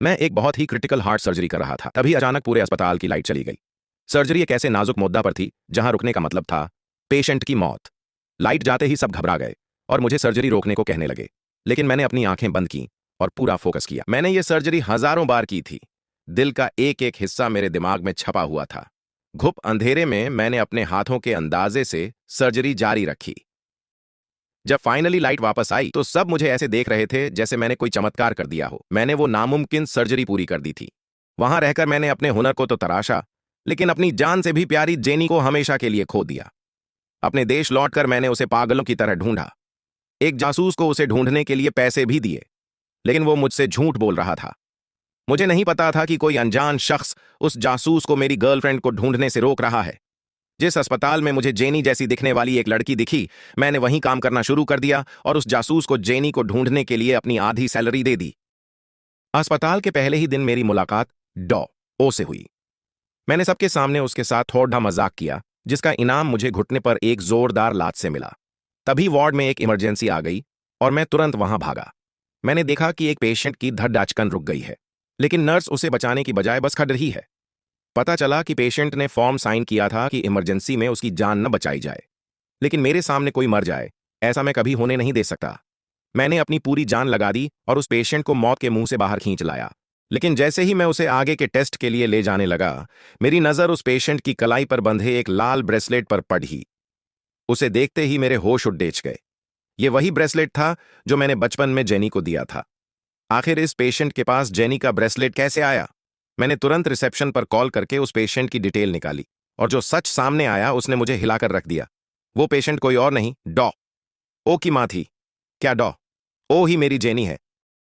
मैं एक बहुत ही क्रिटिकल हार्ट सर्जरी कर रहा था, तभी अचानक पूरे अस्पताल की लाइट चली गई। सर्जरी एक ऐसे नाजुक मुद्दा पर थी जहां रुकने का मतलब था पेशेंट की मौत। लाइट जाते ही सब घबरा गए और मुझे सर्जरी रोकने को कहने लगे, लेकिन मैंने अपनी आंखें बंद की और पूरा फोकस किया। मैंने ये सर्जरी हजारों बार की थी। दिल का एक एक हिस्सा मेरे दिमाग में छपा हुआ था। घुप अंधेरे में मैंने अपने हाथों के अंदाजे से सर्जरी जारी रखी। जब फाइनली लाइट वापस आई तो सब मुझे ऐसे देख रहे थे जैसे मैंने कोई चमत्कार कर दिया हो। मैंने वो नामुमकिन सर्जरी पूरी कर दी थी। वहां रहकर मैंने अपने हुनर को तो तराशा, लेकिन अपनी जान से भी प्यारी जेनी को हमेशा के लिए खो दिया। अपने देश लौटकर मैंने उसे पागलों की तरह ढूंढा। एक जासूस को उसे ढूंढने के लिए पैसे भी दिए, लेकिन वो मुझसे झूठ बोल रहा था। मुझे नहीं पता था कि कोई अनजान शख्स उस जासूस को मेरी गर्लफ्रेंड को ढूंढने से रोक रहा है। जिस अस्पताल में मुझे जेनी जैसी दिखने वाली एक लड़की दिखी, मैंने वहीं काम करना शुरू कर दिया और उस जासूस को जेनी को ढूंढने के लिए अपनी आधी सैलरी दे दी। अस्पताल के पहले ही दिन मेरी मुलाकात डॉ ओ से हुई। मैंने सबके सामने उसके साथ थोड़ा मजाक किया, जिसका इनाम मुझे घुटने पर एक जोरदार लात से मिला। तभी वार्ड में एक इमरजेंसी आ गई और मैं तुरंत वहां भागा। मैंने देखा कि एक पेशेंट की धड़ धड़कन रुक गई है, लेकिन नर्स उसे बचाने की बजाय बस खड़ रही है। पता चला कि पेशेंट ने फॉर्म साइन किया था कि इमरजेंसी में उसकी जान न बचाई जाए, लेकिन मेरे सामने कोई मर जाए, ऐसा मैं कभी होने नहीं दे सकता। मैंने अपनी पूरी जान लगा दी और उस पेशेंट को मौत के मुंह से बाहर खींच लाया। लेकिन जैसे ही मैं उसे आगे के टेस्ट के लिए ले जाने लगा, मेरी नजर उस पेशेंट की कलाई पर बंधे एक लाल ब्रेसलेट पर पड़ी। उसे देखते ही मेरे होश उडेच गए। ये वही ब्रेसलेट था जो मैंने बचपन में जेनी को दिया था। आखिर इस पेशेंट के पास जेनी का ब्रेसलेट कैसे आया? मैंने तुरंत रिसेप्शन पर कॉल करके उस पेशेंट की डिटेल निकाली, और जो सच सामने आया उसने मुझे हिलाकर रख दिया। वो पेशेंट कोई और नहीं, डॉ ओ की मां थी। क्या डॉ ओ ही मेरी जेनी है?